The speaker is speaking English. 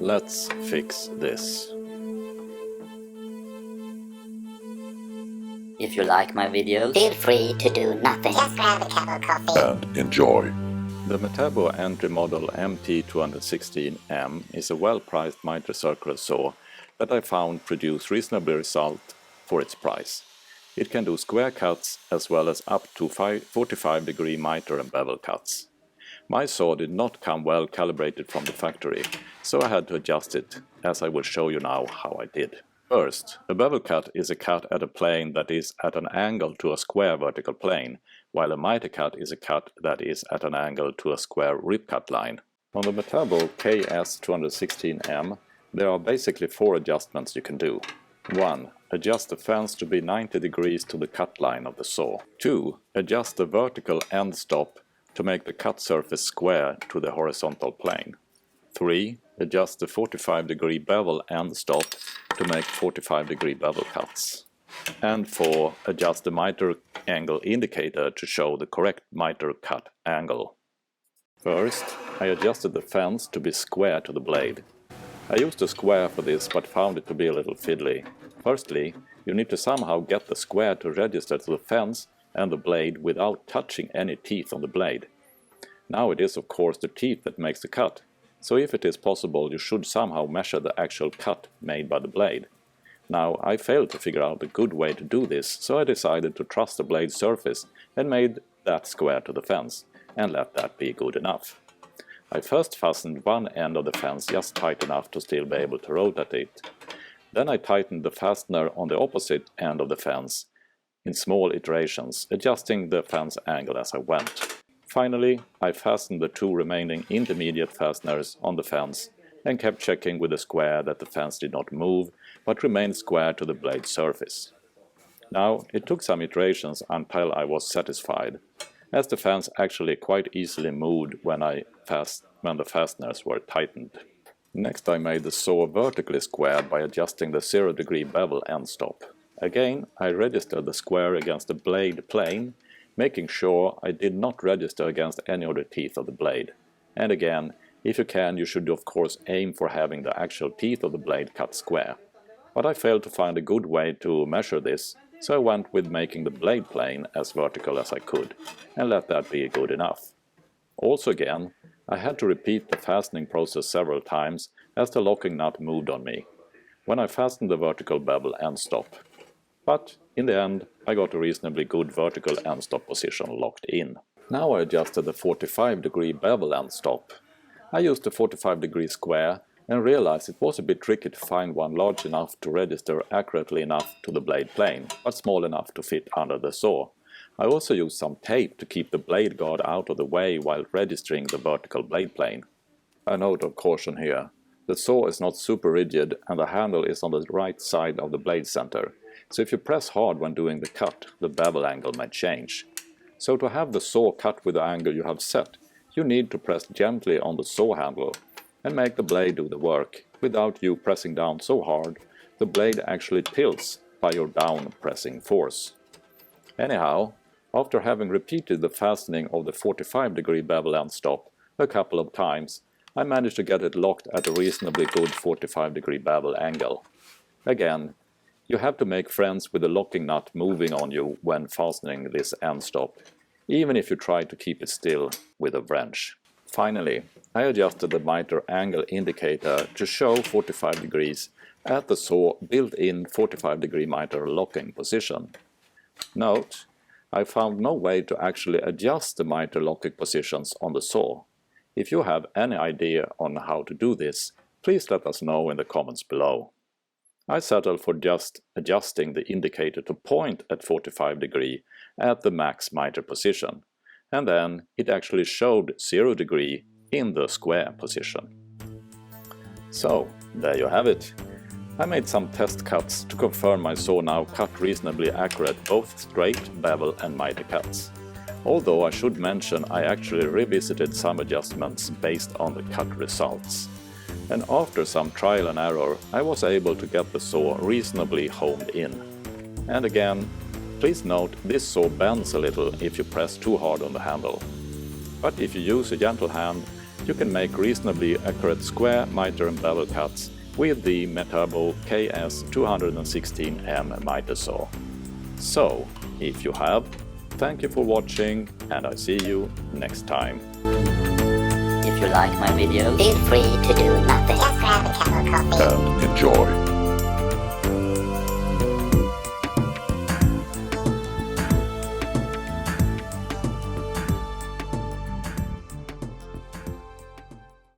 Let's fix this. If you like my videos, feel free to do nothing. Just grab a cup of coffee and enjoy. The Metabo entry model MT216M is a well-priced Mitre circular saw that I found produce reasonable result for its price. It can do square cuts as well as up to 45-degree mitre and bevel cuts. My saw did not come well calibrated from the factory, so I had to adjust it, as I will show you now how I did. First, a bevel cut is a cut at a plane that is at an angle to a square vertical plane, while a mitre cut is a cut that is at an angle to a square rip cut line. On the Metabo KS 216M, there are basically 4 adjustments you can do. 1. Adjust the fence to be 90 degrees to the cut line of the saw. 2. Adjust the vertical end stop to make the cut surface square to the horizontal plane. 3. Adjust the 45-degree bevel end stop to make 45-degree bevel cuts. And 4. Adjust the mitre angle indicator to show the correct mitre cut angle. First, I adjusted the fence to be square to the blade. I used a square for this but found it to be a little fiddly. Firstly, you need to somehow get the square to register to the fence and the blade without touching any teeth on the blade. Now it is of course the teeth that makes the cut, so if it is possible you should somehow measure the actual cut made by the blade. Now I failed to figure out a good way to do this, so I decided to trust the blade surface and made that square to the fence, and let that be good enough. I first fastened one end of the fence just tight enough to still be able to rotate it. Then I tightened the fastener on the opposite end of the fence in small iterations, adjusting the fence angle as I went. Finally, I fastened the 2 remaining intermediate fasteners on the fence and kept checking with the square that the fence did not move but remained square to the blade surface. Now, it took some iterations until I was satisfied, as the fence actually quite easily moved when the fasteners were tightened. Next I made the saw vertically square by adjusting the 0-degree bevel end stop. Again, I registered the square against the blade plane, making sure I did not register against any of the teeth of the blade. And again, if you can, you should of course aim for having the actual teeth of the blade cut square. But I failed to find a good way to measure this, so I went with making the blade plane as vertical as I could, and let that be good enough. Also again, I had to repeat the fastening process several times as the locking nut moved on me, when I fastened the vertical bevel end stop. But in the end, I got a reasonably good vertical end stop position locked in. Now I adjusted the 45-degree bevel end stop. I used the 45-degree square and realized it was a bit tricky to find one large enough to register accurately enough to the blade plane, but small enough to fit under the saw. I also used some tape to keep the blade guard out of the way while registering the vertical blade plane. A note of caution here. The saw is not super rigid and the handle is on the right side of the blade center, so if you press hard when doing the cut, the bevel angle may change. So to have the saw cut with the angle you have set, you need to press gently on the saw handle and make the blade do the work, without you pressing down so hard the blade actually tilts by your down pressing force. Anyhow, after having repeated the fastening of the 45-degree bevel end stop a couple of times, I managed to get it locked at a reasonably good 45-degree bevel angle. Again, you have to make friends with the locking nut moving on you when fastening this end stop, even if you try to keep it still with a wrench. Finally, I adjusted the mitre angle indicator to show 45 degrees at the saw built-in 45-degree mitre locking position. Note, I found no way to actually adjust the mitre locking positions on the saw. If you have any idea on how to do this, please let us know in the comments below. I settled for just adjusting the indicator to point at 45 degree at the max mitre position, and then it actually showed 0 degree in the square position. So, there you have it. I made some test cuts to confirm my saw now cut reasonably accurate both straight, bevel and mitre cuts. Although I should mention I actually revisited some adjustments based on the cut results. And after some trial and error, I was able to get the saw reasonably homed in. And again, please note this saw bends a little if you press too hard on the handle. But if you use a gentle hand You can make reasonably accurate square, mitre and bevel cuts with the Metabo KS 216M mitre saw. So, if you have, thank you for watching and I see you next time. If you like my videos, feel free to do nothing. Just grab a cup of coffee And enjoy.